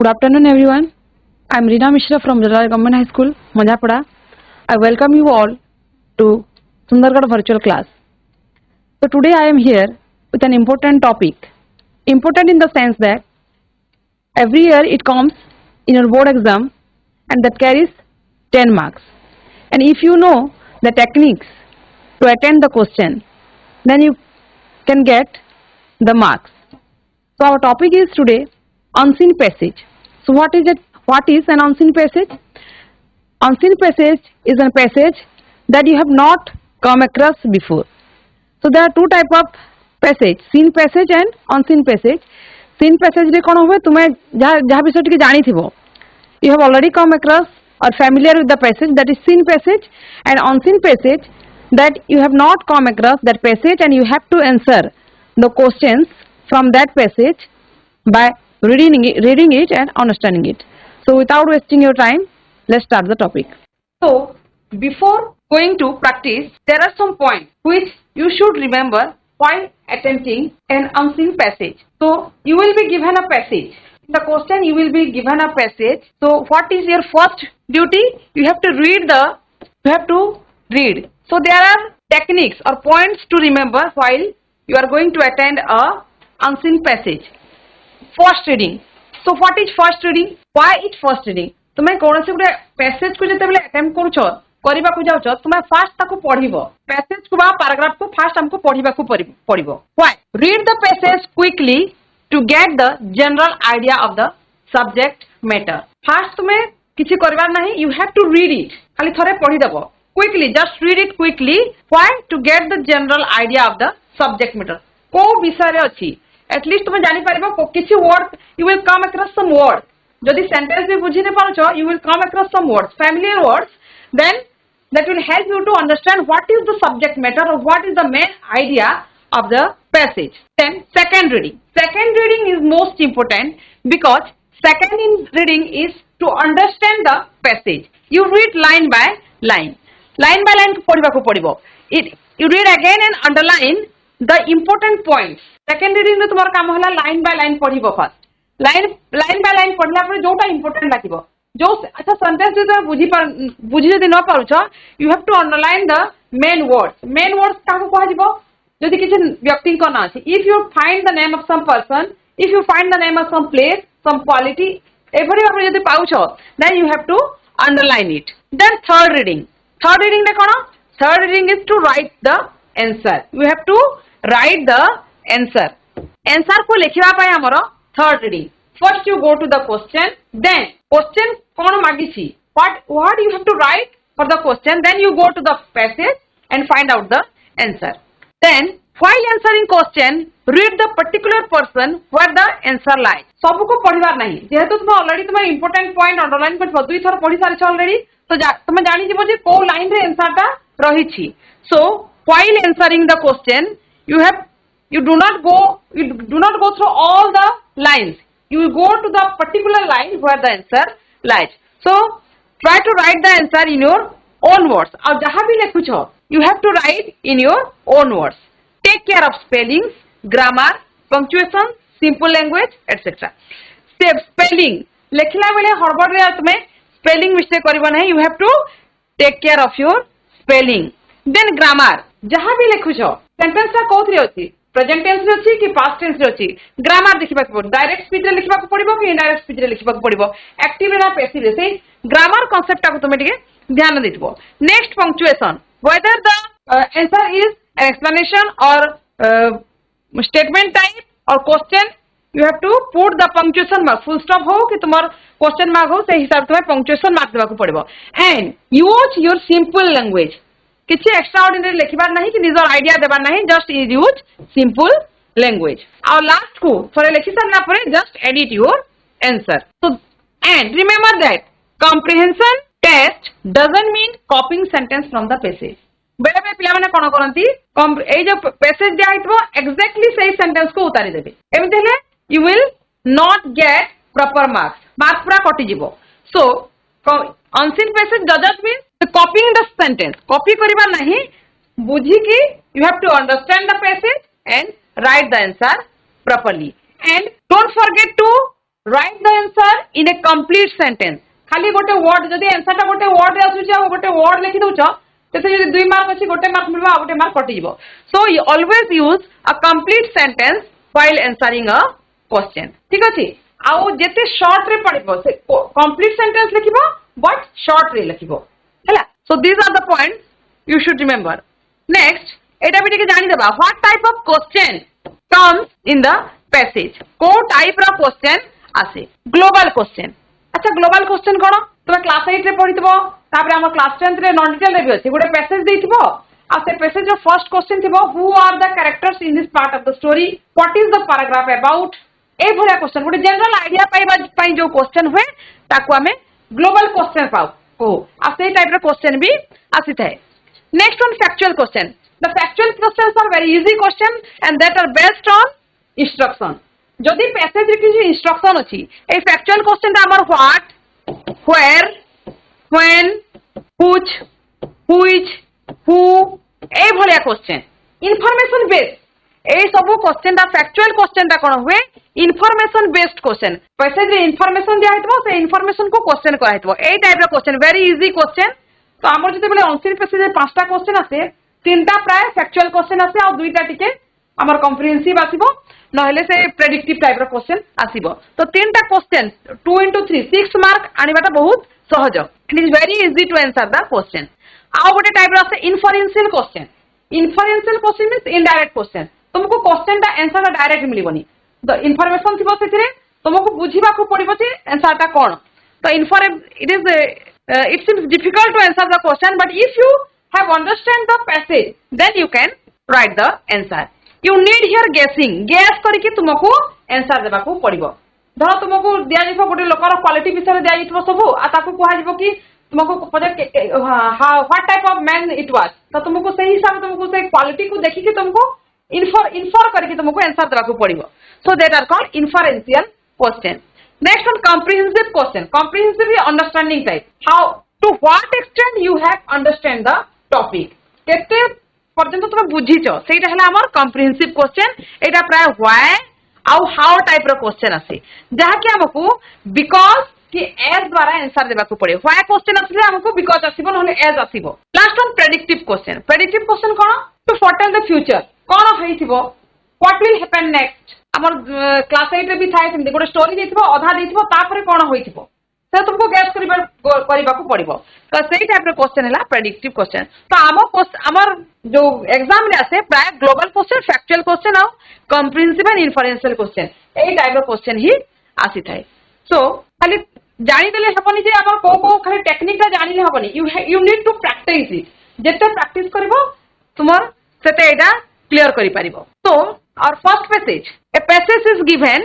Good afternoon, everyone. I am Reena Mishra from Jalal Government High School, Majapada. I welcome you all to Sundargarh virtual class. So today I am here with an important topic. Important in the sense that every year it comes in your board exam and that carries 10 marks. And if you know the techniques to attend the question, then you can get the marks. So our topic is today unseen passage. So what is it? What is an unseen passage? Unseen passage is a passage that you have not come across before. So there are two type of passage, seen passage and unseen passage. Seen passage रे कौन हुए तुम्हें जहाँ विषय टिके जानी थी वो you have already come across or familiar with the passage, that is seen passage, and unseen passage that you have not come across that passage and you have to answer the questions from that passage by reading it and understanding it. So without wasting your time, let's start the topic. So before going to practice, there are some points which you should remember while attempting an unseen passage. So you will be given a passage. In the question you will be given a passage. So what is your first duty? You have to read. So there are techniques or points to remember while you are going to attend a unseen passage. First reading. So what is first reading? Why is first reading? तुम्हें कौन से passage को जिते बेले attempt करूछो करिबा को जाउछो तुम्हें fast ताको पढिबो पैसेज को बा पैराग्राफ को फास्ट हमको पढिबा को पढिबो why read the passage quickly to get the general idea of the subject matter fast तुम्हें किछि करबार नाही you have to read it खाली थरे पढि देबो quickly just read it quickly why to get the general idea of the subject matter को विषय रे अछि एटलीस्ट तुम्हें जानि पारिबो किछि word you will come across some word जदि सेंटेंस भी बुझी नै पारुछो you will come across some words, familiar words, then that will help you to understand what is the subject matter or what is the main idea of the passage. Then second reading. Second reading is most important because second in reading is to understand the passage. You read line by line. Line by line पढ़िबा को पढ़िबो. You read again and underline the important points. Second reading में तुम्हारा काम होला line by line पढ़िबो first. Line by line पढ़ला पर जोटा important लागिबो जो अच्छा सेंटेंस जो बुझी जदि न पारुछ you have to underline the main words काको कह जिवो जदि किछ व्यक्ति को ना अछि if you find the name of some person if you find the name of some place some quality every आप जदि पाउछ then you have to underline it then third reading रे कोन third reading is to write the answer you have to write the answer को लिखिबा पय हमरो third reading. First you go to the question, then question कौन मागिछि what you have to write for the question, then you go to the passage and find out the answer. Then while answering question read the particular person where the answer lies. सब को पढ़िबार नहीं जेहेतु तुम already तुम important point underline कर दुई थर पढ़ी सारिछ ऑलरेडी तो तुम जानि जिवो जे को लाइन रे आंसर टा रहिछि. So while answering the question you do not go through all the lines. You will go to the particular line where the answer lies. So try to write the answer in your own words. और जहाँ भी लिखुछो you have to write in your own words. Take care of spellings, grammar, punctuation, simple language, etc. Spelling लिखला बेले हड़बड़ रे तुम्हें spelling mistake करिबो नहीं. You have to take care of your spelling. Then grammar जहाँ भी लिखुछो sentence टा कोथरे अछि प्रेजेंट टेंस रे अछि कि पास्ट टेंस रे अछि ग्रामर देखिबा को डायरेक्ट स्पीच रे लिखबा को पड़िबो कि इनडायरेक्ट स्पीच रे लिखबा को पड़िबो एक्टिव रे ना पैसिव रे से ग्रामर कांसेप्ट को तुम टिके ध्यान देथिबो. Next punctuation whether the answer is an explanation or statement type or question you have to put the punctuation mark full stop हो कि तुम्हार क्वेश्चन मार्क हो से हिसाब तुम्हें पंक्चुएशन मार्क देबा को पड़िबो. And use your simple language किछि एक्स्ट्रा ऑर्डिनरी लिखिबार नहीं कि निजर आइडिया देबार नहीं जस्ट यूज सिंपल लैंग्वेज और लास्ट को थोड़े लिखि सारला परे just edit your answer. So and remember that comprehension test doesn't mean copying sentence from the passage. बेले बेले पिला माने कोन करंती ए जो पैसेज दिया हितबो एग्जैक्टली सही सेंटेंस को उतारी देबे एमिते हेले you will not get proper marks पूरा कटि जिवो. सो unseen passage doesn't mean copying the sentence. Copy करिबा नहीं बुझी कि you have to understand the passage and write the answer properly. And don't forget to write the answer in a complete sentence. खाली गोटे word जदि answer टा गोटे word रे आसुची आ गोटे वर्ड लिखि दउछ तेसे जदि 2 मार्क अछि गोटे मार्क मिलबा गोटे मार्क कटि जिवो. So you always use a complete sentence while answering a question. ठीक अछि. आउ जेते शॉर्ट रे पडिबो से कंप्लीट सेंटेंस लिखिबो बट शॉर्ट रे लिखिबो. हैला. So these are the points you should remember. Next, eta bi ଟିକେ जानि देबा what type of question comes in the passage. को टाइप रो क्वेश्चन आसे. Global question. अच्छा ग्लोबल क्वेश्चन कोन तुम क्लास 8 रे पढितबो तापर हम क्लास 10 रे नॉन डिटेल रे भी अछि गोटे पैसेज देथिबो आ से पैसेज रो फर्स्ट क्वेश्चन थिबो who are the characters in this part of the story what is the paragraph about ए भलिया क्वेश्चन गोटे जनरल आईडिया पाइबा पई जो क्वेश्चन हुए ताकू हमें ग्लोबल क्वेश्चन पाऊ को आ से टाइप रो क्वेश्चन भी आसी थाए. Next one, factual question. The factual questions are very easy question and that are based on instruction. जदि passage रे किछि instruction अछि ए factual question ता हमर what, where, when, which, which, who A भलिया question. Information based. ए सब question ता factual question ता कोन हुए information based question. Passage रे information दिया हेतबो से information को question करा हेतबो. ए टाइप रो question very easy question. तो आमर जते बेले ऑनलाइन पैसेज 5टा क्वेश्चन आसे 3टा प्राय फैक्चुअल क्वेश्चन आसे और 2टा टिके हमर कॉम्प्रिहेंसिव आसीबो नहले से प्रेडिक्टिव टाइप रो क्वेश्चन आसीबो. तो 3टा क्वेश्चन 2 into 3 6 मार्क आनिबाटा बहुत सहज. It is very easy to answer the question. आउ गोटे टाइप रो आसे inferential question. Inferential question means indirect question. तुमको क्वेश्चन ता आंसर डायरेक्ट मिलिबोनी. द इन्फॉर्मेशन थिबो सेथिरे तुमको बुझिबा को पड़िबो जे आंसर ता कोन. तो it is it seems difficult to answer the question, but if you have understand the passage, then you can write the answer. You need here guessing. Guess करके तुमको answer देबा को पड़िबो. धर तुमको दिया जिवो गोटे लोकर क्वालिटी विषय रे दिया जिवो सब आ ताको कहा जिवो कि तुमको पजे what type of man it was. तो तुमको सही हिसाब तुमको से क्वालिटी को देखि के तुमको infer करके तुमको answer देबा को पड़िबो. So that are called inferential question. Next one, comprehensive question. Comprehensive is understanding type. How to what extent you have understand the topic. केते पर्यंत तुम बुझिचो सेटा हला हमर comprehensive question. एटा प्राय why आउ how type रो question आसे जहा कि हमकु because कि as द्वारा आंसर देबा को पड़े. why question आसले हमकु because आसीबो नहले as आसीबो. Last one, predictive question. Predictive question कोन to foretell the future. कोन होइथिबो what will happen next. हमर क्लास 8 रे भी थाए सेमि गोटे स्टोरी देथिबो आधा देथिबो तापरे कोन होइथिबो से तुमको गैस करबा को पड़िबो. तो सेही टाइप रो क्वेश्चन हला प्रेडिक्टिव क्वेश्चन. तो हमर जो एग्जाम रे आसे प्राय ग्लोबल क्वेश्चन फैक्चुअल क्वेश्चन और कॉम्प्रिहेंसिव एंड इन्फरेंशियल क्वेश्चन एही टाइप रो क्वेश्चन ही आसी थाए. सो खाली जानि देले हबनी जे हमर को खाली टेक्निक ता जानिले हबनी. You need to practice it. जेते प्रैक्टिस करबो तुमर सेते एटा क्लियर करि परिबो. तो our first passage, a passage is given.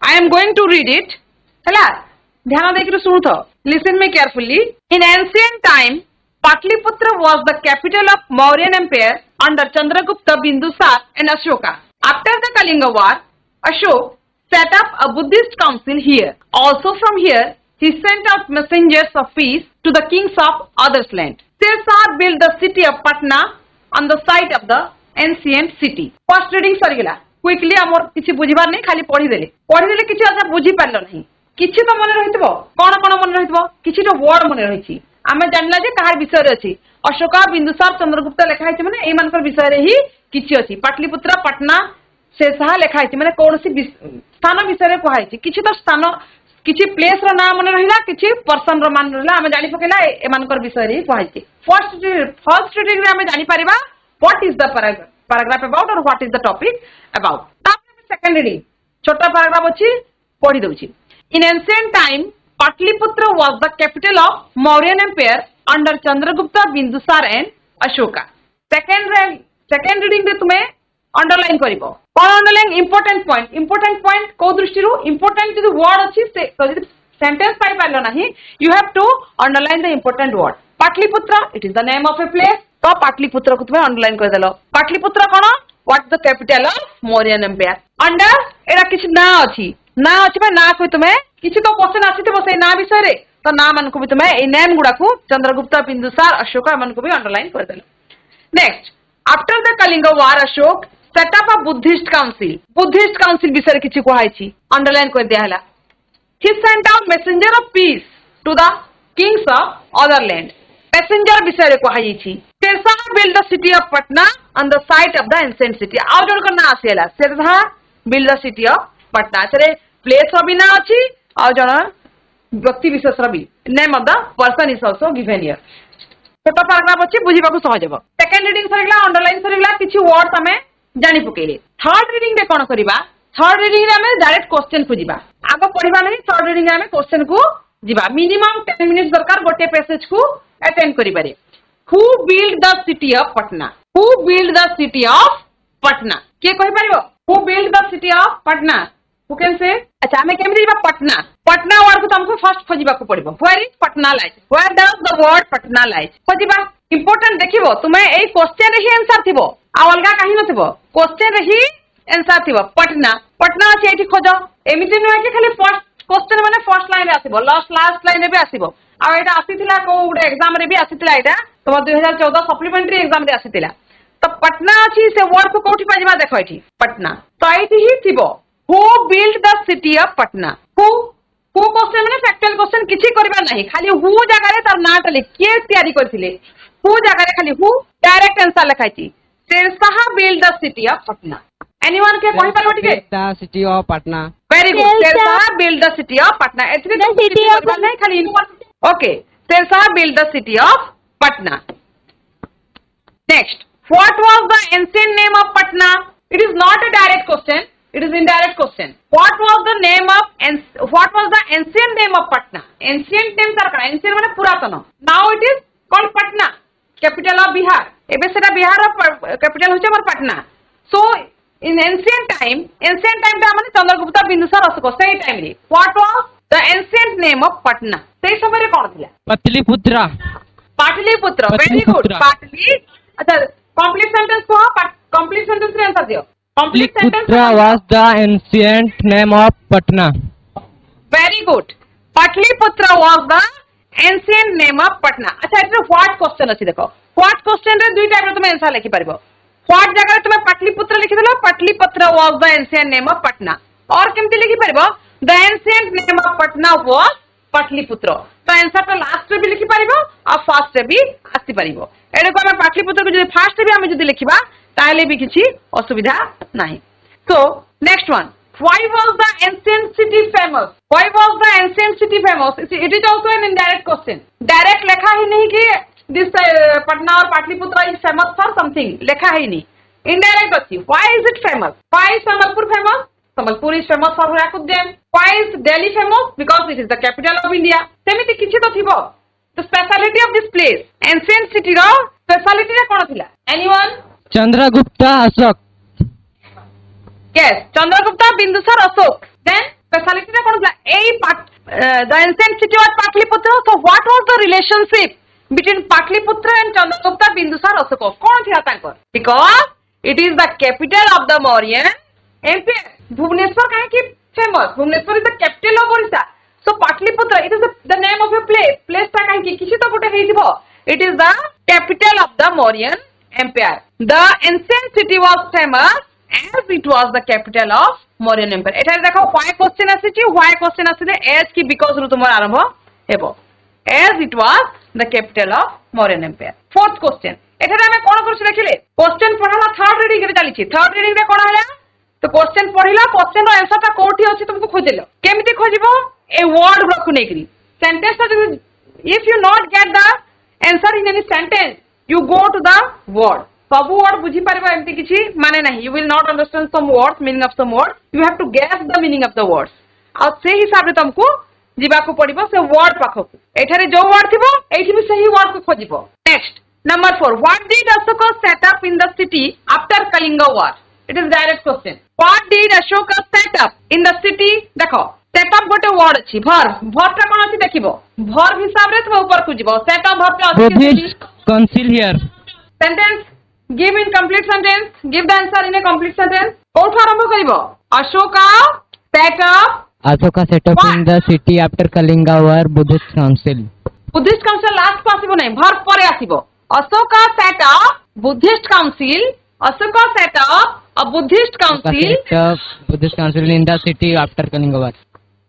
I am going to read it. हला ध्यान देकि सुनु थो. Listen me carefully. In ancient time, Patliputra was the capital of Mauryan Empire under Chandragupta, Bindusar and Ashoka. After the Kalinga War, Ashok set up a Buddhist council here. Also from here, he sent out messengers of peace to the kings of others land. Sir built the city of Patna on the site of the ancient city. First reading सरीगला. Quickly हमर किछि बुझिबार नै खाली पढि देले किछि अच्छा बुझि पारलो नै. किछि तो मन रहितबो कोन मन रहितबो किछि तो वर्ड मन रहिछि. आमे जानला जे कहार विषय रे अछि अशोका बिंदुसार चंद्रगुप्त लेखा हैछि माने एई मानकर विषय रे ही किछि अछि. पाटलिपुत्र पटना से सहा लेखा हैछि माने कोनसी स्थान विषय रे कहै छि. किछि तो स्थान किछि प्लेस रो नाम मन रहिला किछि पर्सन रो मान रहिला आमे जानि पकेला ए मानकर विषय रे कहै छि. फर्स्ट रीडिंग रे आमे जानि परिबा what is the paragraph about or what is the topic about. Second reading छोटा paragraph अछि पढि दउछि. In ancient time, Patliputra was the capital of Mauryan Empire under Chandragupta, Bindusar and Ashoka. Second reading रे तुमे underline करिवो. कोन underline important point को दृष्टि रु important जो word अछि से जदि सेंटेंस पाइ पारलो नाही you have to underline the important word. Patliputra, it is the name of a place. तो पाटलिपुत्र को तुम्हें अंडरलाइन कर देलो. पाटलिपुत्र कोन what the capital of Mauryan empire. अंडर एरा किछ ना अछि बे ना को तुम्हें किछि तो क्वेश्चन आसीतबो से ना विषय रे तो ना मन को भी तुम्हें ए नेम गुडा को चंद्रगुप्त बिंदुसार अशोक मन को भी अंडरलाइन कर देलो. Next, after the Kalinga war Ashoka set up a Buddhist council. Buddhist council विषय किछि कहै छी अंडरलाइन कर दिया हला. He sent out messenger of peace to the kings of other land. Messenger विषय रे कहा जाइछि Sher Shah built the city of Patna on the site of the ancient city. आउ जन को ना आसेला Sher Shah built the city of Patna. सरे प्लेस भी ना अछि आउ जन व्यक्ति विशेष भी name of the person is also given here. छोटा पैराग्राफ अछि बुझिबा को सहज ହେବ. सेकंड रीडिंग सरिगला अंडरलाइन सरिगला किछि वर्ड्स हमें जानि पकेले. थर्ड रीडिंग रे कोन करिबा थर्ड रीडिंग रे हमें डायरेक्ट क्वेश्चन खोजिबा. आगो पढिबा नहीं थर्ड रीडिंग रे हमें क्वेश्चन को जिबा. मिनिमम 10 मिनिट्स दरकार गोटे पैसेज को अटेंड करिबारे. Who build the city of Patna. Who build the city of Patna के कहि परिबो. Who build the city of Patna. Who can say? अच्छा हमें केमिति जिबा पटना. पटना वर्ड को तुमको फर्स्ट खोजिबा को पड़िबो. Where is Patna lies? Where does the word Patna lies? खोजिबा. इंपोर्टेंट देखिबो तुमे एई क्वेश्चन रे ही आंसर थिबो. आ अलगा काहि नथिबो. क्वेश्चन रे ही आंसर थिबो. पटना पटना अछि एठी खोजो. एमिति नुहे कि खाली फर्स्ट क्वेश्चन माने फर्स्ट लाइन रे आसीबो. लास्ट लाइन रे भी आसीबो. आ एटा आसीथिला को गुडे एग्जाम रे भी आसीथिला. एटा तुम 2014 सप्लीमेंटरी एग्जाम रे आसीथिला. तो पटना अछि से वर्ड को कोठी पाजिबा देखो एठी पटना. तो एठी ही थिबो. Who built the city of Patna? Who question माने फैक्चुअल क्वेश्चन किछि करबा नाही. खाली हु जगह रे तार नाटा ले के तयारी करथिले. हु जगह रे खाली हु डायरेक्ट आंसर लिखाइछि. Sher Shah built the city of Patna. Anyone के कहि परबो ठीक है. The city of Patna. Very good. Sher Shah built the city of Patna. एथरे तो city of Patna नहीं खाली Okay. Sher Shah built the city of Patna. Next. What was the ancient name of Patna? It is not a direct question. It is indirect question. What was the ancient name of Patna? Ancient name tarkana. Ancient माने पुरातन. Now it is called Patna, capital of Bihar. एबे सेटा Bihar capital होचे हमर Patna. So in ancient time ता माने चंद्रगुप्त बिंदुसार अशोक सेही time रे. What was the ancient name of Patna? सेही समय रे कोन थिला? Patliputra. Patliputra. Very good. Patli. अच्छा complete sentence को complete sentence रे आंसर दियो. Patliputra was the ancient name of Patna. Very good. Patliputra was the ancient name of Patna. अच्छा एटा what question अछि देखो. व्हाट क्वेश्चन रे दुई टाइप रे तुम आंसर लिखि परिबो. व्हाट जगह रे तुम Patliputra लिखि देलो. Patliputra was the ancient name of Patna. और केमति लिखि परिबो. The ancient name of Patna was Patliputra. तो आंसर तो लास्ट रे भी लिखि परिबो और फर्स्ट रे भी आसी परिबो. एडे को हम Patliputra को जदि फर्स्ट रे भी हम जदि लिखिबा ताले भी किछि असुविधा नाही. So next one. Why was the ancient city famous? Why was the ancient city famous? It is also an indirect question. Direct लिखा ही नहीं कि this Patna or Patliputra is famous for something. लिखा ही नहीं. Indirect अछि. Why is it famous? Why is Sambalpur famous? Sambalpur is famous for Hirakud Dam. Why is Delhi famous? Because it is the capital of India. सेमिति किछि तो थिबो. The speciality of this place. Ancient city row speciality रे कोन थिला? Anyone? Chandragupta Ashok. Yes, Chandragupta Bindusar Ashok. Then speciality रे कोन थिला? The ancient city of Patliputra. So what was the relationship between Patliputra and Chandragupta Bindusar Ashok? कोन थिला तांकर? Because it is the capital of the Mauryan Empire. Bhubaneswar काहे कि famous. Bhubaneswar is the capital of Orissa. So Patliputra, it is the name of a place. Place ता काहे कि किछि तो गोटे हेइथिबो. It is the capital of the Mauryan Empire. The ancient city was famous as it was the capital of Mauryan Empire. एठारे देखो why question आसीछि. Why question आसीले as कि because रु तुमर आरंभ हेबो. As it was the capital of Mauryan Empire. Fourth question. एठारे हमें कोन करछि देखिले. Question पढला थर्ड रीडिंग रे चलीछि. थर्ड रीडिंग रे कोन हला. तो क्वेश्चन पढिला क्वेश्चन रो आंसर ता कोठी अछि तुमको खोजिलो. केमिति खोजिबो. ए वर्ड गुडा को नेकरी. सेंटेंस ता if you not get the answer in any sentence you go to the word. सब word बुझी परबा एमति किछि माने नाही. You will not understand some words, meaning of some words. You have to guess the meaning of the words. आ से हिसाब रे तुमको जिबा को पड़िबो से वर्ड पाखो. एठारे जो वर्ड थिबो एठी भी सही वर्ड को खोजिबो. Next number 4. What did Ashoka set up in the city after Kalinga war? It is direct question. What did Ashoka set up in the city? देखो set up गोटे वर्ड अछि. भर ता कोन अछि देखिबो. भर हिसाब रे तुम ऊपर को जिबो. set up भर पे अछि. Buddhist council here. Sentence. Give in complete sentence. Give the answer in a complete sentence. कोठो आरंभ करिवो. Ashoka set up in the city after Kalinga war. Buddhist council. Buddhist council last को आसीबो नै. भर परे आसीबो. Ashoka set up Buddhist council. Ashoka set up a Buddhist council. Buddhist council in the city after Kalinga war.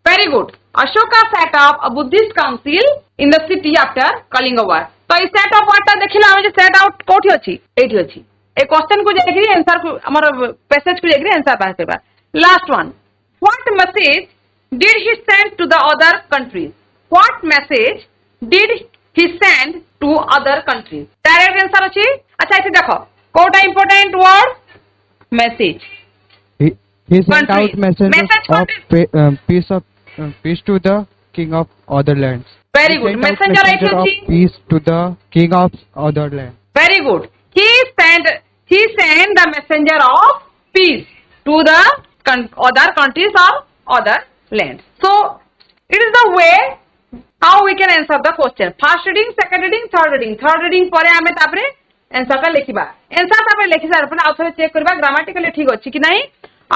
Very good. Ashoka set up a Buddhist council in the city after Kalinga war. तो इस set up वार्ता देखिला हमें जो set out कोठी अच्छी, एठी अच्छी. एक question को जाएगी answer को हमारा passage को जाएगी answer बाहर करवा. Last one. What message did he send to the other countries? What message did he send to other countries? Direct answer अच्छी. अच्छा इसे देखो. Kota important word message. He sent Countries. out messages Message of peace to the king of other lands. Very He good. sent out Messenger messenger of agency. peace to the king of other lands. Very good. He sent the messenger of peace to the other countries or other lands. So it is the way how we can answer the question. First reading, second reading, third reading. Third reading ପରେ ଆମେ ତାପରେ answer ଟା ଲେଖିବା. Answer ତାପରେ ଲେଖି ସାରିବା ପରେ ଆଉ ଥରେ ଚେକ୍ କରିବା ଗ୍ରାମାଟିକାଲି ଠିକ ଅଛି କି ନାହିଁ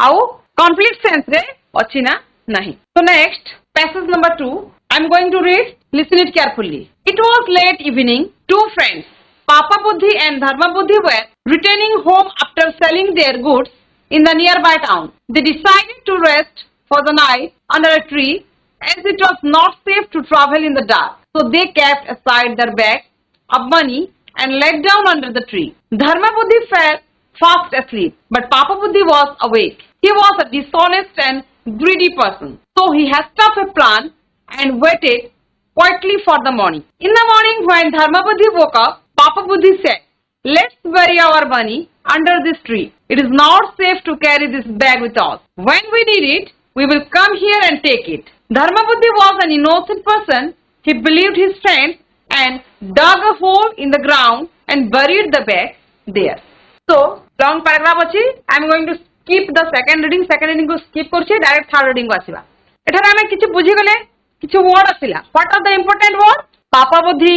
ଆଉ complete sense ରେ ଅଛି ନା ନାହିଁ. So next passage number 2. I'm going to read. Listen it carefully. It was late evening. Two friends, Papa Buddhi and Dharma Buddhi, were returning home after selling their goods in the nearby town. They decided to rest for the night under a tree as it was not safe to travel in the dark. So they kept aside their bags of money and laid down under the tree. Dharma Buddhi fell fast asleep, but Papa Buddhi was awake. He was a dishonest and greedy person. So he hatched up a plan and waited quietly for the morning. In the morning, when Dharma Buddhi woke up, Papa Buddhi said, "Let's bury our money under this tree. It is not safe to carry this bag with us. When we need it, we will come here and take it." Dharma Buddhi was an innocent person. He believed his friends and dug a hole in the ground and buried the bag there. So, long paragraph अछि. I am going to skip the second reading. Second reading को skip करछि, direct third reading को आसीबा. एठारे हमें किछि बुझी गले, किछि word आसिला. What are the important word? Papa Buddhi,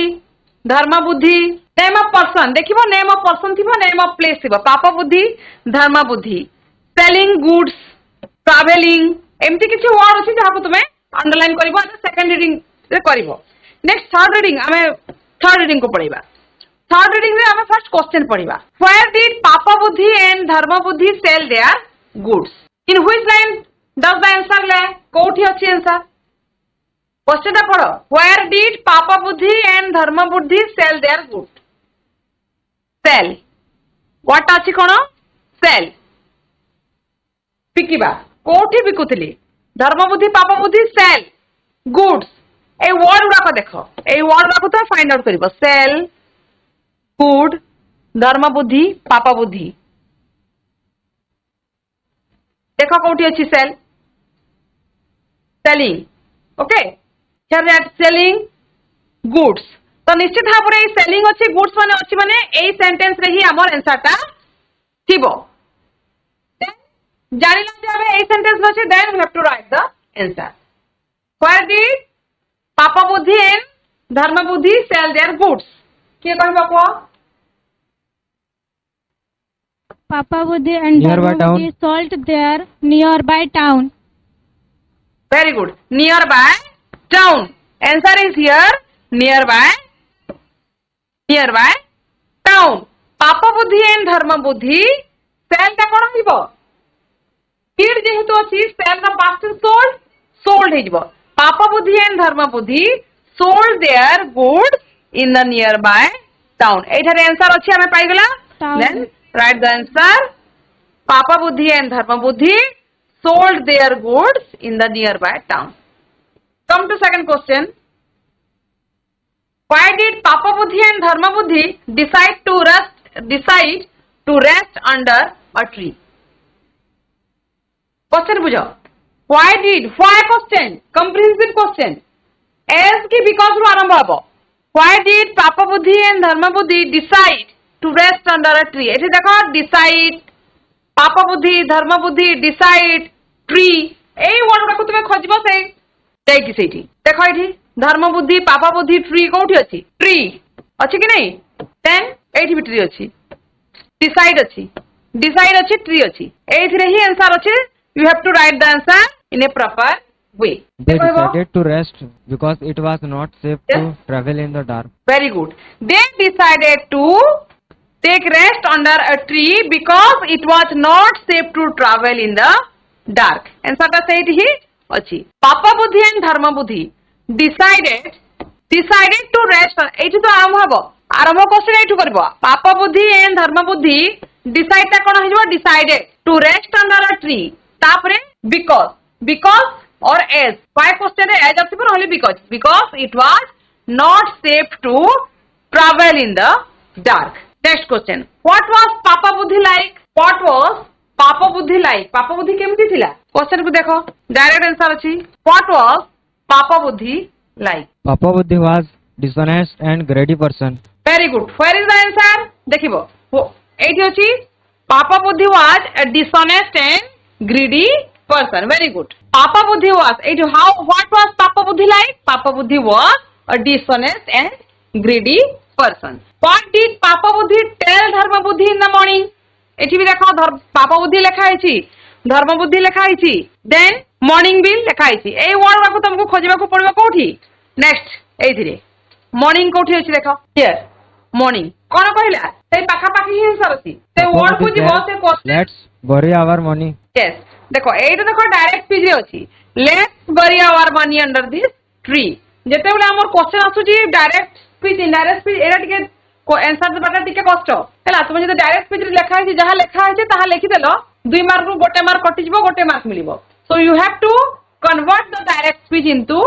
Dharma Buddhi, name of person. देखिबो name of person थिबो, name of place थिबो. Papa Buddhi, Dharma Buddhi. Selling goods, traveling. एमती किछि word अछि जहाको तुमे underline करिवो आ second reading रे करिवो. Next third reading हमें third reading को पढिबा. Third reading रे हमें first question पढिबा. Where did Papa Buddhi and Dharma Buddhi sell their goods? In which line does the answer lie? कोठी अछि answer? Question टा पढ़ो. Where did Papa Buddhi and Dharma Buddhi sell their goods? Sell. What अछि कोन? Sell. बिकिबा. कोठी बिकुतली? Dharma Buddhi, Papa Buddhi sell goods. ए word गुडाको देखो. ए word गुडाको तो find out करिवो. Sell, good, Dharma Buddhi, Papa Buddhi. देखो कोठी अछि sell. Selling. Okay. Here they are selling goods. तो निश्चित भाବରେ এই selling ଅଛି goods माने ଅଛି माने এই sentence रे ही हमर आंसर टा थिबो. जानिला जे हमें এই sentence अछि then we have to write the answer. Where did Papa Buddhi and Dharma Buddhi sell their goods? किए कहबा को? Papa Buddhi and Nearby Dharma Buddhi sold their nearby town. Very good. Nearby town. Answer is here. Nearby town. Papa Buddhi and Dharma Buddhi sell टा कोन हिबो? Did जेहेतु अछि sell रा past sold हिबो. Papa Buddhi and Dharma Buddhi sold their goods in the nearby town. एठारे answer अछि हमें पाइ गेला. Town. Then write the answer. Papa Buddhi and Dharma Buddhi sold their goods in the nearby town. Come to second question. Why did Papa Buddhi and Dharma Buddhi decide to rest under a tree? Question बुझो. Why question? Comprehensive question. As की because रू आरंभ हबो. Why did Papa Buddhi and Dharma Buddhi decide to rest under a tree? एठी देखो decide, Papa Buddhi, Dharma Buddhi, decide, tree. এই word গুড়াকু তুমি খোঁজব সেই যাইকি সেইটি. দেখো এটি Dharma Buddhi, Papa Buddhi, tree কোউঠি ଅଛି? Tree. ଅଛି କି নাই? Then এইଠି ବି tree ଅଛି. Decide ଅଛି. Decide ଅଛି, tree ଅଛି. এইଥିରେ ହିଁ answer ଅଛି. You have to write the answer in a proper way. They decided to rest because it was not safe to Yes. travel in the dark. Very good. They decided to take rest under a tree because it was not safe to travel in the dark. Answer টা সেইটি হি अछि पाप बुद्धि and धर्म बुद्धि decided to rest एठी तो आरंभ क्वेश्चन एठू करबो पाप बुद्धि एंड धर्म बुद्धि डिसाइड ता कोन हिजबो decided to rest under a tree तापरे because or as why question रे as आसी पर only because it was not safe to travel in the dark. Next question, what was papa buddhi like? What was papa buddhi like? papa buddhi केमती थिला question को देखो direct answer अछि what was papa buddhi like? Papa Buddhi was dishonest and greedy person. Very good. Where is the answer? देखिबो एठी अछि papa buddhi was a dishonest and greedy person. Very good. Papa buddhi was what was papa buddhi like? Papa buddhi was a dishonest and greedy person. What did papa buddhi tell dharma buddhi in the morning? एठी भी देखो papa buddhi लेखा आइछि धर्म बुद्धि लेखा आइछि then morning भी लेखा आइछि a word Baku तुमको खोजबा को पड़बा कोठी नेक्स्ट एथिरे मॉर्निंग कोठी अछि देखो हियर मॉर्निंग कोन कहला से पाखा पाखी ही आंसर अछि से वर्ड को जीवो से question Let's bury our money. Yes देखो एटा देखो डायरेक्ट पेज रे अछि let's bury our money under this tree जेते बेला हमर क्वेश्चन आसुची डायरेक्ट स्पीच इनडायरेक्ट स्पीच एटा टिके आंसर देबाटा टिके कष्ट हैला तुम जे डायरेक्ट पेज रे लेखा है जहां लेखा है ताहा लिखि देलो 2 मार्क रू गोटे मार्क कटि जबो गोटे मार्क मिलिबो so you have to convert the direct speech into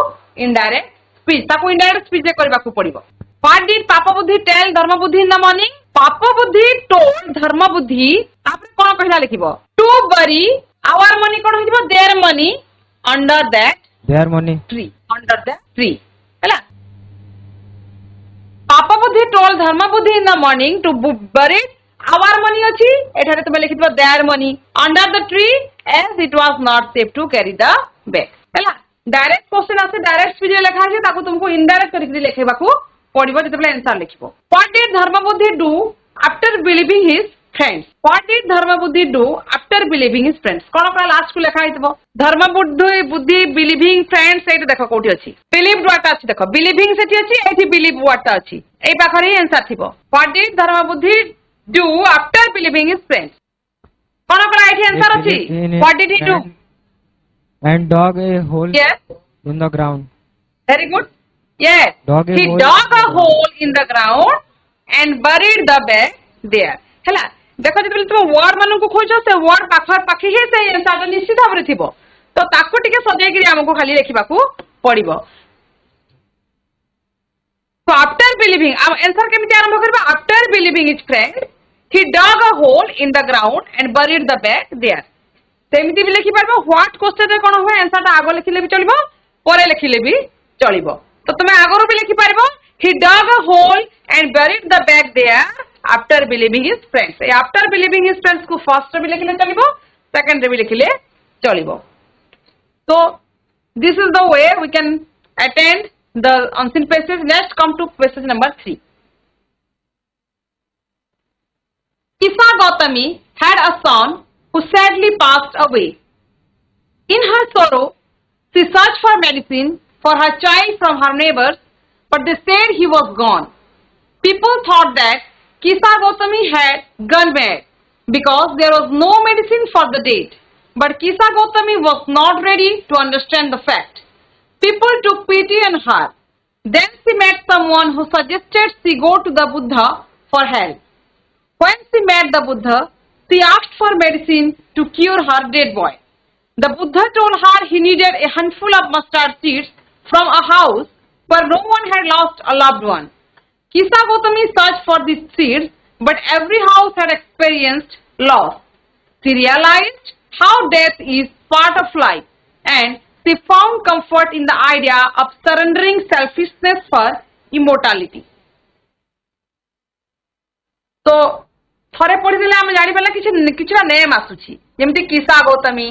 indirect speech ताको इनडायरेक्ट स्पीच रे करबा को पड़िबो व्हाट डिड पापा बुद्धि टेल धर्म बुद्धि इन द मॉर्निंग पापा बुद्धि टोल्ड धर्म बुद्धि तापर कोन कहला लिखिबो टू बरी our money कोन हिजबो their money under that Their money. tree under that tree हैला पापा बुद्धि told धर्म बुद्धि in the morning to bury our money अछि एठारे तमे लिखितबो their money under the tree as it was not safe to carry the bag हैला direct question आसे डायरेक्ट स्पीच रे लेखा আছে ताको तुमको इनडायरेक्ट करिक लेखेबाकू पड़िबो जेतबे आंसर लिखिबो what did धर्म बुद्धि do after believing his friends what did dharma buddhi do after believing his friends कोन का लास्ट को लेखा हितबो धर्म बुद्धि believing friends एटा देखो कोठी अछि believed what अछि देखो believing सेठी अछि एठी believe what अछि एई पाखरे आंसर थिबो what did dharma buddhi do after believing his friends कोन का एठी आंसर अछि what did he do And dug a hole yes in the ground. very good yes he dug a hole in the ground and buried the bag there हैला देखो जब तुम word मान को खोजो से वर्ड पाखर पाखी हे से आंसर निश्चित भाबरे थिबो तो ताको टिके सजाई कि हमको खाली लिखिबा को पड़िबो तो आफ्टर बिलीविंग आंसर केमिति आरंभ करबा after believing his friend he dug a hole in the ground and buried the bag there सेमिति भी लिखि पारबो व्हाट क्वेश्चन रे कोन होय आंसर ता आगो लिखिले भी चलिबो परे लिखिले भी चलिबो तो तुमे आगरो भी लिखि पारबो he dug a hole and buried the bag there after believing his friends after believing his friends को first रे भी लिखिले चलिबो सेकंड रे भी लिखिले चलिबो so this is the way we can attend the unseen passage next come to passage number 3 Kisa Gautami had a son who sadly passed away in her sorrow she searched for medicine for her child from her neighbors but they said he was gone people thought that Kisa Gautami had gone mad because there was no medicine for the date. But Kisa Gautami was not ready to understand the fact. People took pity on her. Then she met someone who suggested she go to the Buddha for help. When she met the Buddha, she asked for medicine to cure her dead boy. The Buddha told her he needed a handful of mustard seeds from a house where no one had lost a loved one. Kisa Gautami searched for these seeds, but every house had experienced loss. She realized how death is part of life, and she found comfort in the idea of surrendering selfishness for immortality. So, थरे पढ़ी देले हम जानि पला किछरा name आसुची जेमति Kisa Gautami,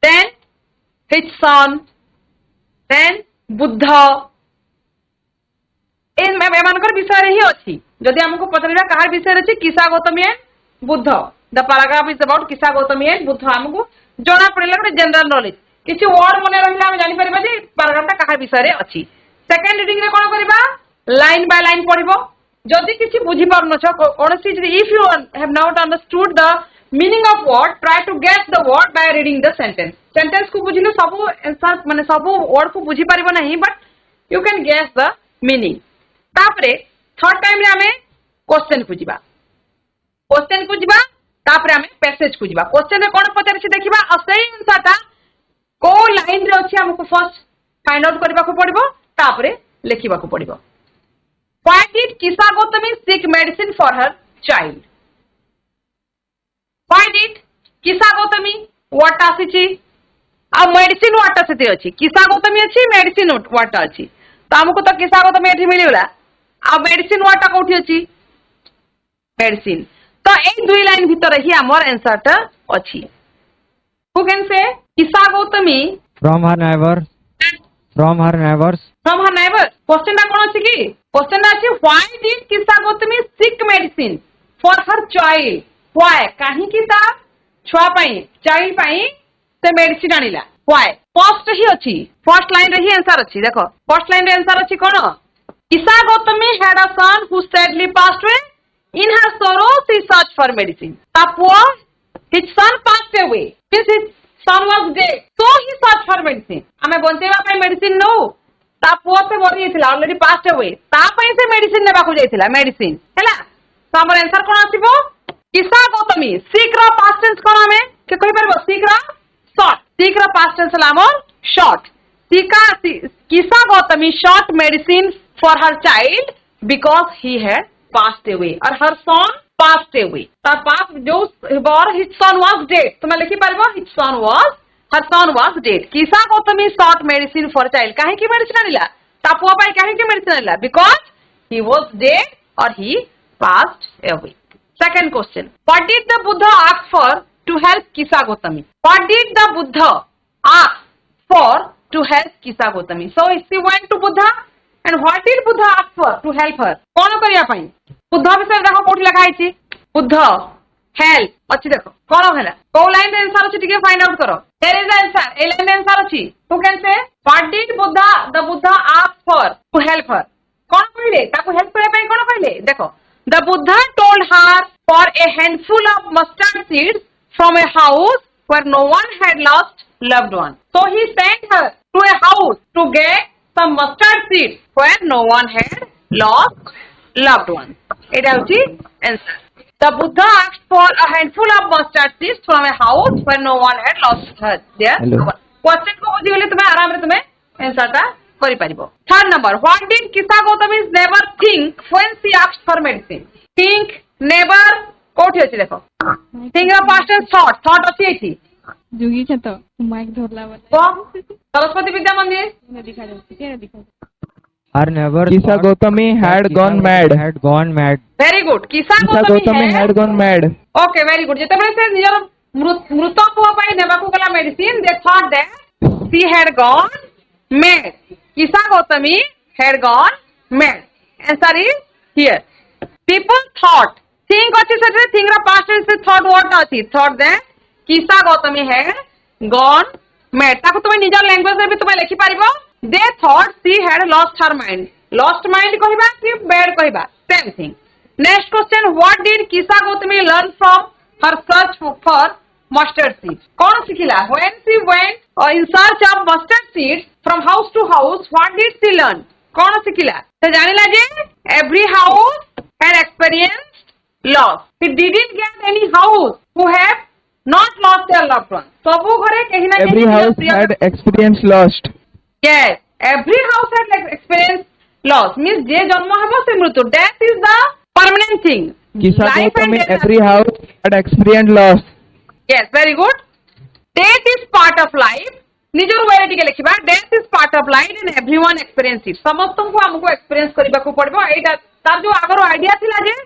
then his son, then Buddha एमानकर विषय रे ही अछि जदि हमको पचरिबा कहार विषय रे अछि Kisa Gautami and Buddha the paragraph is about Kisa Gautami and Buddha हमको जणा पड़िला ଗୋଟେ जनरल नॉलेज किछि वर्ड मने रहिला हम जानि परबा जे पैराग्राफ ता कहार विषय रे अछि सेकंड रीडिंग रे कोन करबा लाइन बाय लाइन पढिबो जदि किछि बुझी पार न छ कोनसी if you have not understood the meaning of word try to get the word by reading the sentence sentence को बुझिले सब आंसर माने सब वर्ड को बुझी परिबो नहीं but you can guess the meaning तापरे थर्ड टाइम रे हमें क्वेश्चन को जिबा तापरे हमें पैसेज को जिबा क्वेश्चन रे कोन पचार छी देखिबा आ सही आंसर ता को लाइन रे अछि हमको फर्स्ट फाइंड आउट करबा को पड़िबो तापरे लिखिबा को पड़िबो Why did Kisa Gautami seek medicine for her child? Why did Kisa Gautami what asichi? A medicine what asiti achi? Kisa Gautami achi medicine what achi? तो हमको तो Kisa Gautami एठी मिलिला आ medicine वाटा कोठी अछि मेडिसिन तो ए दुई लाइन भीतर ही हमर आंसर ता अछि हु कैन से Kisa Gautami From her neighbors. From her neighbors. From her neighbor. Question कोन अछि की? Question अछि why did Kisa Gautami seek medicine for her child? Why? काहे की ता छुआ पई चाइल्ड पई से मेडिसिन आनिला. Why? फर्स्ट ही अछि. फर्स्ट लाइन रे ही आंसर अछि देखो. फर्स्ट लाइन रे आंसर अछि कोन? Kisa Gautami had a son who sadly passed away. In her sorrow she searched for medicine. Tapua his son passed away. His son was dead. So he searched for medicine. हमें बंचेबा पई medicine no ता पुआ से मरि जाइथिला already passed away ता पई से medicine नेबा को जाइथिला मेडिसिन हैला तो हमर आंसर कोन आसीबो Kisa Gautami सीक रा पास्ट टेंस कोन हमें के कहि परबो सीक रा शॉर्ट सीक रा पास्ट टेंस लामो short Kisa Gautami sought medicine for her child because he had passed away or her son passed away ता पास जो और his son was dead तो मैं लिखि परबो her son was dead. Kisa Gautami sought medicine for child. काहे की medicine आनिला? तापुआ पाई काहे की medicine आनिला? Because he was dead or he passed away. Second question. What did the Buddha ask for to help Kisa Gautami? What did the Buddha ask for to help Kisa Gautami? So she went to Buddha and what did Buddha ask for to help her? कौन करिया पाई? बुद्ध विषय देखो कोठी लिखा आइछि. Buddha help अच्छी देखो कौन है को लाइन आंसर अच्छी टिके फाइंड आउट करो there is answer a line answer अच्छी who can say what did the Buddha ask for to help her कौन कहले ताको हेल्प करे पई कौन कहले देखो the Buddha told her for a handful of mustard seeds from a house where no one had lost loved one so he sent her to a house to get some mustard seeds where no one had lost loved one एटा होची answer The Buddha asked for a handful of mustard seeds from a house where no one had lost her their question को बुझी गले तुम्हें आराम रे तुम्हें answer ता करि परिबो third number what did Kisa Gautami's neighbor think when she asked for medicine think neighbor कोठी अछि देखो think of past tense thought अछि एठी जुगी छ तो माइक धरला वाला तो सरस्वती विद्या मंदिर दिखा दे के दिखा Her neighbor. Kisa Gautami had gone mad. Had gone mad. very good Kisa Kisa Gautami had gone mad. okay very good जेतेबेले से निजर मृत पुआ पाई नेबा को गला medicine they thought that she had gone mad Kisa Gautami had gone mad answer is here people thought think अछि सेटे think रा past tense से thought what अछि thought that Kisa Gautami had gone mad ताको तुम निजर language रे भी तुम लिखि पारिबो they thought she had lost her mind कहिबा कि bad कहिबा same thing next question what did Kisa Gautami learn from her search for mustard seeds कौन सिखिला when she went in search of mustard seeds from house to house what did she learn कौन सिखिला तो जानिला जे every house had experienced loss he didn't get any house who have not lost their loved one सबु घरे कहीं ना Every house had experienced lost. Yes, every house had experienced loss. Means je janma habo se mritu. Death is the permanent thing. Kisa Life and Gautami death every are- house had experienced loss. Yes, very good. Death is part of life. निजर वेरे टिके लिखिबा death is part of life and everyone experience it. समस्तन को हमको experience करबा को पड़बो एटा तार जो Agar idea थिला जे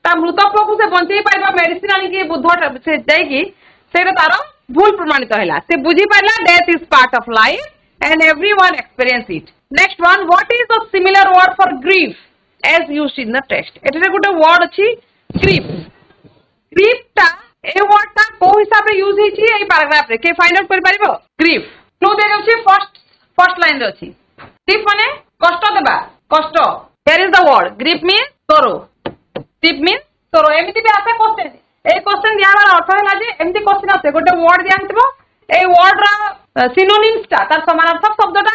ता मृतक को से बंचेई पाइबा मेडिसिन आनी के बुद्ध से जाई की सेटा तार भूल प्रमाणित हैला से बुझी पाइला death is part of life and everyone experience it. Next one, what is the similar word for grief as used in the text? एटा गोटे word अछि grief. Grief ता ए word ता को हिसाब रे यूज हिची ए पैराग्राफ रे के फाइंड आउट कर पारिबो grief. नो दे अछि फर्स्ट लाइन रे अछि. grief माने कष्ट देबा कष्ट. Here is the word grief means sorrow. grief means sorrow. एमिति भी आसे क्वेश्चन ए क्वेश्चन दिया वाला अर्थ हैला जे एमिति क्वेश्चन आसे गोटे वर्ड दिया हितबो ए वर्ड रा synonyms टा तार समानार्थक शब्दटा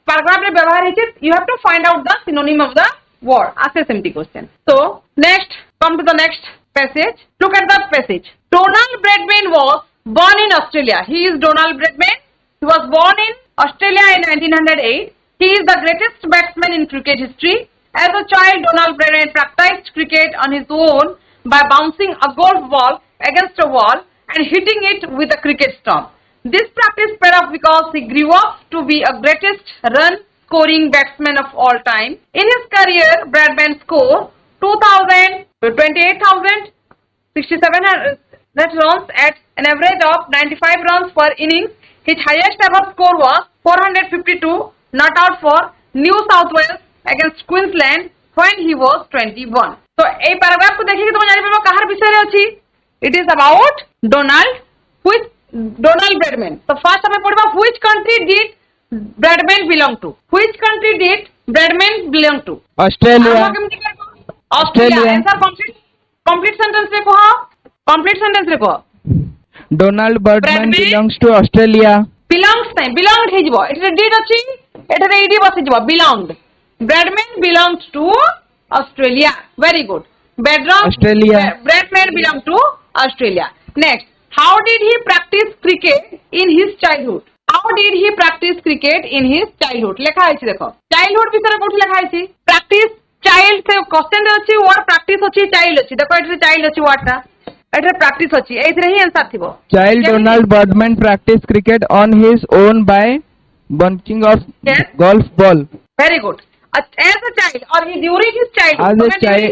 पैराग्राफ रे व्यवहार हेछि you have to find out the synonym of the word आसे सेमती question. So next, come to the next passage. Look at the passage. Donald Bradman was born in Australia. He is Donald Bradman. He was born in Australia in 1908. He is the greatest batsman in cricket history. As a child, Donald Bradman practiced cricket on his own by bouncing a golf ball against a wall and hitting it with a cricket stump. This practice paid off because he grew up to be a greatest run-scoring batsman of all time. In his career, Bradman scored 28,067 runs at an average of 95 runs per innings. His highest ever score was 452, not out for New South Wales against Queensland when he was 21. So, এই paragraph को देखिए तो जानि पाबो काहर विषय रे अछि. It is about Donald Bradman. So first हमें पढ़बा which country did Bradman belong to? Which country did Bradman belong to? Australia. Australia. Answer complete sentence रे कहो. Complete sentence रे कहो. Donald Bradman Bradman belongs to Australia. Belongs नहीं belonged हे जिवो. एठरे did अछि. एठरे ed बसि जिवो belonged. Bradman belongs to Australia. Very good. Australia. Bradman belongs to Australia. Next, how did he practice cricket in his childhood? How did he practice cricket in his childhood? लेखा है देखो. Childhood विषय रे कोठी लेखा है practice child से question रे अछि word practice अछि child अछि. देखो एठरे child अछि word टा. एठरे practice अछि. एथरे ही आंसर थिबो. Child Donald Bradman practiced cricket on his own by bunching of golf ball. Very good. As a child or during his childhood. As a child.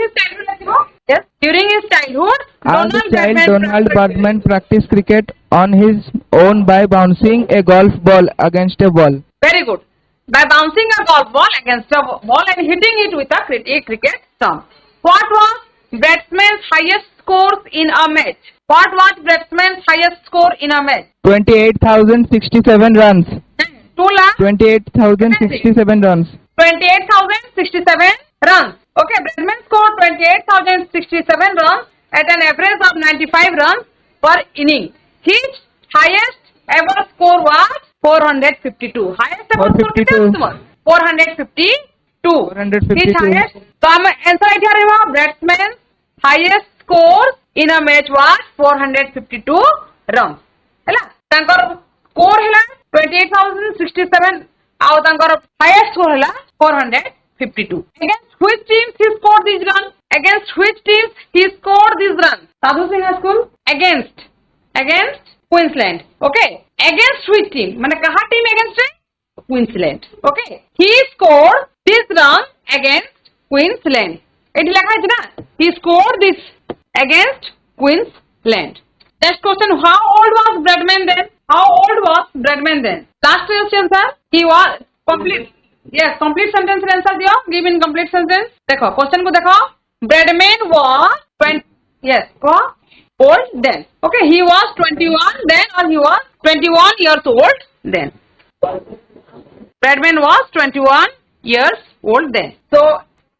Yes. During his childhood, As a child, Donald Bradman practiced cricket on his own by bouncing a golf ball against a wall. Very good. By bouncing a golf ball against a wall and hitting it with a cricket stump. What was batsman's highest scores in a match? What was batsman's highest score in a match? 28,067 runs. 2 lakh. 28,067 runs. 28,067 runs. Okay, Bradman scored 28,067 runs at an average of 95 runs per inning. His highest ever score was 452. Highest ever score कितना 452. 452. His highest. तो हम answer क्या रहेगा? Bradman's highest score in a match was 452 runs. हैला? तांकर score हैला 28,067. आउ तांकर highest score हैला 452. Against which teams he scored these runs? Against which teams he scored these runs? Sadhu Singh School. Against Queensland. Okay. Against which team? माने कहाँ team against है? Queensland. Okay. He scored this run against Queensland. Eighty लिखा है ना? He scored this against Queensland. Next question. How old was Bradman then? How old was Bradman then? Last question, sir. He was complete. Yes, complete sentence answer दियो. Give in complete sentence. देखो question को देखो. Bradman was 20. Yes, old then. Okay, he was 21 then, or he was 21 years old then. Bradman was 21 years old then. So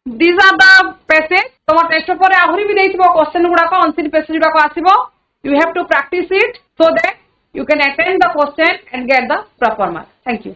these are the passage. तुम test paper आहुरी भी देइथिबो question गुडा को answer passage गुडा को आसीबो. You have to practice it so that you can attend the question and get the proper mark. Thank you.